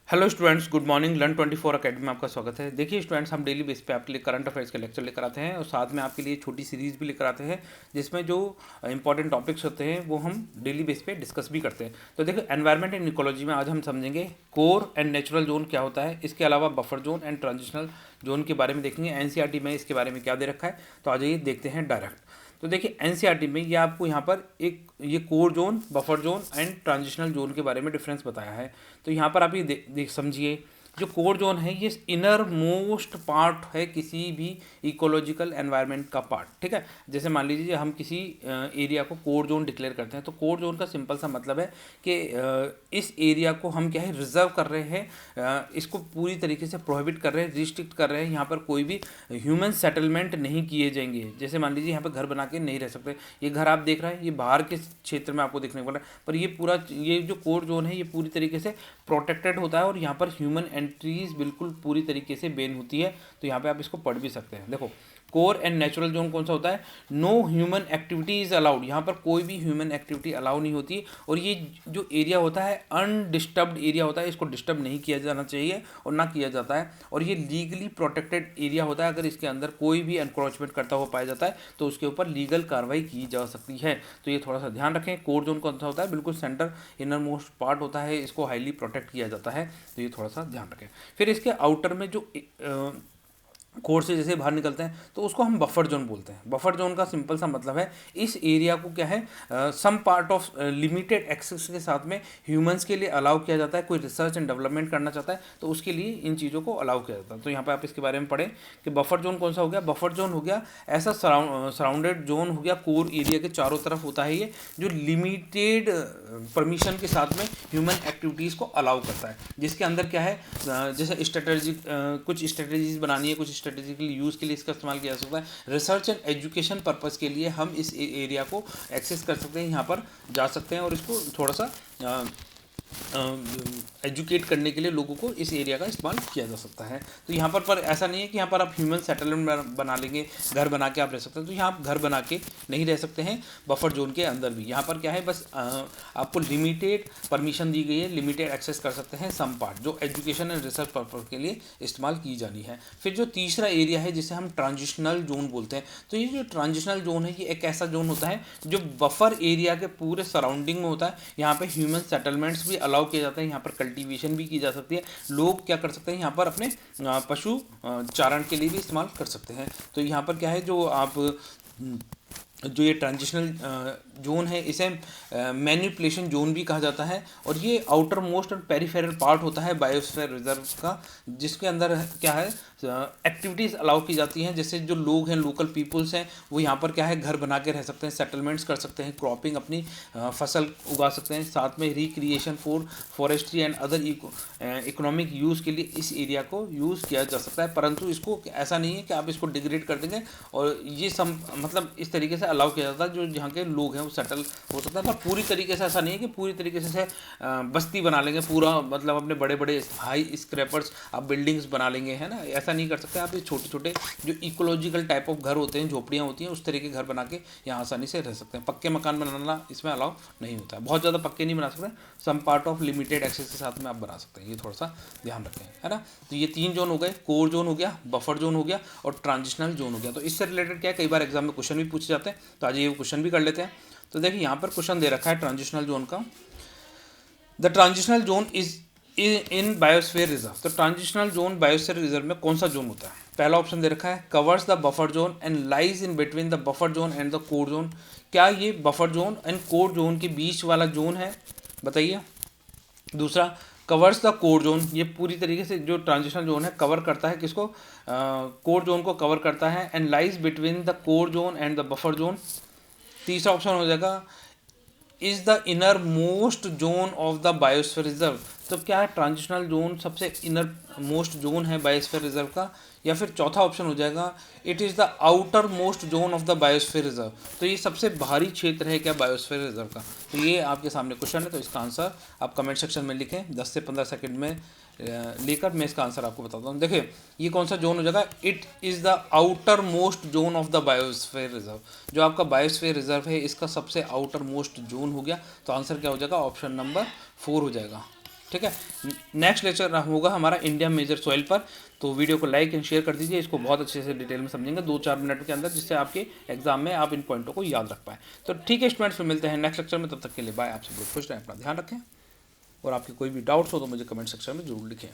Hello students, good morning. Learn 24 academy में आपका स्वागत है। देखिए स्टूडेंट्स, हम डेली बेस पे आपके लिए करंट अफेयर्स के लेक्चर लेकर आते हैं और साथ में आपके लिए छोटी सीरीज़ भी लेकर आते हैं जिसमें जो इंपॉर्टेंट टॉपिक्स होते हैं वो हम डेली बेस पे डिस्कस भी करते हैं। तो देखो, एनवायरनमेंट एंड इकोलॉजी में आज हम समझेंगे कोर एंड नेचुरल जोन क्या होता है। इसके अलावा buffer zone and transitional zone के बारे में देखेंगे। एनसीईआरटी में इसके बारे में क्या दे रखा है, तो आ जाइए देखते हैं डायरेक्ट। तो देखिए, एनसीईआरटी में ये आपको यहाँ पर एक ये core zone, buffer zone and transitional zone के बारे में डिफरेंस बताया है। तो यहाँ पर आप ये देख समझिए, जो कोर जोन है ये इनर मोस्ट पार्ट है किसी भी इकोलॉजिकल एनवायरनमेंट का पार्ट। ठीक है, जैसे मान लीजिए हम किसी एरिया को कोर जोन डिक्लेयर करते हैं, तो कोर जोन का सिंपल सा मतलब है कि इस एरिया को हम क्या है, रिजर्व कर रहे हैं, इसको पूरी तरीके से प्रोहिबिट कर रहे हैं, रिस्ट्रिक्ट कर रहे हैं। यहाँ पर कोई भी ह्यूमन सेटलमेंट नहीं किए जाएंगे। जैसे मान लीजिए यहाँ पर घर बना के नहीं रह सकते। ये घर आप देख रहे हैं, ये बाहर के क्षेत्र में आपको देखने को मिल रहा है, पर ये पूरा ये जो कोर जोन है ये पूरी तरीके से प्रोटेक्टेड होता है और यहाँ पर ह्यूमन एंट्रीज बिल्कुल पूरी तरीके से बैन होती है। तो यहाँ पे आप इसको पढ़ भी सकते हैं। देखो, कोर एंड नेचुरल जोन कौन सा होता है, no human activity is allowed. यहाँ पर कोई भी ह्यूमन एक्टिविटी अलाउ नहीं होती और ये जो एरिया होता है अनडिस्टर्ब्ड एरिया होता है, इसको डिस्टर्ब नहीं किया जाना चाहिए और ना किया जाता है। और ये लीगली प्रोटेक्टेड एरिया होता है। अगर इसके अंदर कोई भी एनक्रोचमेंट करता हुआ पाया जाता है तो उसके ऊपर लीगल कार्रवाई की जा सकती है। तो ये थोड़ा सा ध्यान रखें। कोर जोन कौन सा होता है, बिल्कुल सेंटर इनर मोस्ट पार्ट होता है, इसको हाईली प्रोटेक्ट किया जाता है। तो ये थोड़ा सा ध्यान रखें। फिर इसके आउटर में जो कोर से जैसे बाहर निकलते हैं तो उसको हम बफर जोन बोलते हैं। बफर जोन का सिंपल सा मतलब है, इस एरिया को क्या है, some part of limited access के साथ में ह्यूमंस के लिए अलाउ किया जाता है। कोई रिसर्च एंड डेवलपमेंट करना चाहता है तो उसके लिए इन चीज़ों को अलाउ किया जाता है। तो यहाँ पे आप इसके बारे में पढ़ें कि बफर जोन कौन सा हो गया। बफर जोन हो गया ऐसा सराउंडेड जोन हो गया, कोर एरिया के चारों तरफ होता है ये, जो लिमिटेड परमिशन के साथ में ह्यूमन एक्टिविटीज़ को अलाउ करता है। जिसके अंदर क्या है, जैसे स्ट्रेटेजिक कुछ स्ट्रेटेजीज बनानी है, कुछ स्ट्रेटेजिकली यूज़ के लिए इसका इस्तेमाल किया जा सकता है। रिसर्च एंड एजुकेशन पर्पज़ के लिए हम इस एरिया को एक्सेस कर सकते हैं, यहाँ पर जा सकते हैं और इसको थोड़ा सा एजुकेट करने के लिए लोगों को इस एरिया का इस्तेमाल किया जा सकता है। तो यहाँ पर ऐसा नहीं है कि यहाँ पर आप ह्यूमन सेटलमेंट बना लेंगे, घर बना के आप रह सकते हैं। तो यहाँ आप घर बना के नहीं रह सकते हैं बफर जोन के अंदर भी। यहाँ पर क्या है, बस आपको लिमिटेड परमिशन दी गई है, लिमिटेड एक्सेस कर सकते हैं सम पार्ट, जो एजुकेशन एंड रिसर्च पर्पज के लिए इस्तेमाल की जानी है। फिर जो तीसरा एरिया है जिसे हम ट्रांजिशनल जोन बोलते हैं, तो ये जो ट्रांजिशनल जोन है ये एक ऐसा जोन होता है जो बफर एरिया के पूरे सराउंडिंग में होता है। यहाँ पे ह्यूमन सेटलमेंट्स भी अलाउ किए जाते हैं, यहाँ पर कल्टीवेशन भी की जा सकती है। लोग क्या कर सकते हैं, यहाँ पर अपने पशु चारण के लिए भी इस्तेमाल कर सकते हैं। तो यहाँ पर क्या है, जो ये ट्रांजिशनल जोन है इसे मैनिपुलेशन जोन भी कहा जाता है और ये आउटर मोस्ट और पेरिफेरल पार्ट होता है बायोस्फीयर रिजर्व का, जिसके अंदर क्या है, एक्टिविटीज़ अलाउ की जाती हैं। जैसे जो लोग हैं, लोकल पीपल्स हैं, वो यहाँ पर क्या है, घर बना के रह सकते हैं, सेटलमेंट्स कर सकते हैं, क्रॉपिंग अपनी फसल उगा सकते हैं। साथ में recreation for forestry and other economic use के लिए इस एरिया को यूज़ किया जा सकता है। परंतु इसको ऐसा नहीं है कि आप इसको डिग्रेड कर देंगे और ये मतलब इस तरीके से अलाउ किया जाता है जो यहाँ के लोग हैं वो सेटल हो सकता है। पर पूरी तरीके से ऐसा नहीं है कि पूरी तरीके से बस्ती बना लेंगे पूरा, मतलब अपने बड़े बड़े हाई स्क्रैपर्स आप बिल्डिंग्स बना लेंगे, है ना, ऐसा नहीं कर सकते आप। ये छोटे छोटे जो इकोलॉजिकल टाइप ऑफ घर होते हैं, झोपड़ियाँ होती हैं, उस तरीके घर बना के यहाँ आसानी से रह सकते हैं। पक्के मकान बनाना इसमें अलाउ नहीं होता है, बहुत ज़्यादा पक्के नहीं बना सकते, some part of limited access के साथ में आप बना सकते हैं। ये थोड़ा सा ध्यान रखें, है ना। तो ये तीन जोन हो गए, कोर जोन हो गया, बफर जोन हो गया और ट्रांजिशनल जोन हो गया। तो इससे रिलेटेड क्या है, कई बार एग्जाम में क्वेश्चन भी पूछे जाते हैं, तो आज ये क्वेश्चन भी कर लेते हैं। तो देखिए यहाँ पर क्वेश्चन दे रखा है ट्रांजिशनल जोन का, the transitional zone is in biosphere reserve. तो ट्रांजिशनल जोन बायोस्फीयर रिजर्व में कौन सा जोन होता है, पहला ऑप्शन दे रखा है, covers the buffer zone and lies in between the buffer zone and the core zone. क्या ये buffer zone and core zone के बीच वाला जोन है, बताइए। दूसरा, कवर्स द कोर जोन, ये पूरी तरीके से जो ट्रांजिशनल जोन है कवर करता है किसको, कोर जोन को कवर करता है, and lies between the core zone and the buffer zone. तीसरा ऑप्शन हो जाएगा, is the inner most zone of the biosphere reserve. तो क्या है, ट्रांजिशनल जोन सबसे इनर मोस्ट जोन है बायोस्फीयर रिजर्व का। या फिर चौथा ऑप्शन हो जाएगा, it is the outer most zone of the biosphere reserve. तो ये सबसे बाहरी क्षेत्र है क्या बायोस्फीयर रिजर्व का। तो ये आपके सामने क्वेश्चन है, तो इसका आंसर आप कमेंट सेक्शन में लिखें, 10 से 15 सेकंड में लेकर मैं इसका आंसर आपको बताता हूँ। देखिए ये कौन सा जोन हो जाएगा, it is the outer most zone of the biosphere reserve. जो आपका बायोस्फीयर रिजर्व है इसका सबसे आउटर मोस्ट जोन हो गया। तो आंसर क्या हो जाएगा, ऑप्शन नंबर 4 हो जाएगा। ठीक है। नेक्स्ट लेक्चर होगा हमारा इंडिया मेजर सॉइल पर, तो वीडियो को लाइक एंड शेयर कर दीजिए, इसको बहुत अच्छे से डिटेल में समझेंगे 2-4 मिनट के अंदर, जिससे आपके एग्जाम में आप इन पॉइंटों को याद रख पाएँ। तो ठीक है स्टूडेंट्स, फिर मिलते हैं नेक्स्ट लेक्चर में, तब तक के लिए बाय। आप सब लोग खुश रहें, अपना ध्यान रखें, और आपके कोई भी डाउट्स हो तो मुझे कमेंट सेक्शन में जरूर लिखें।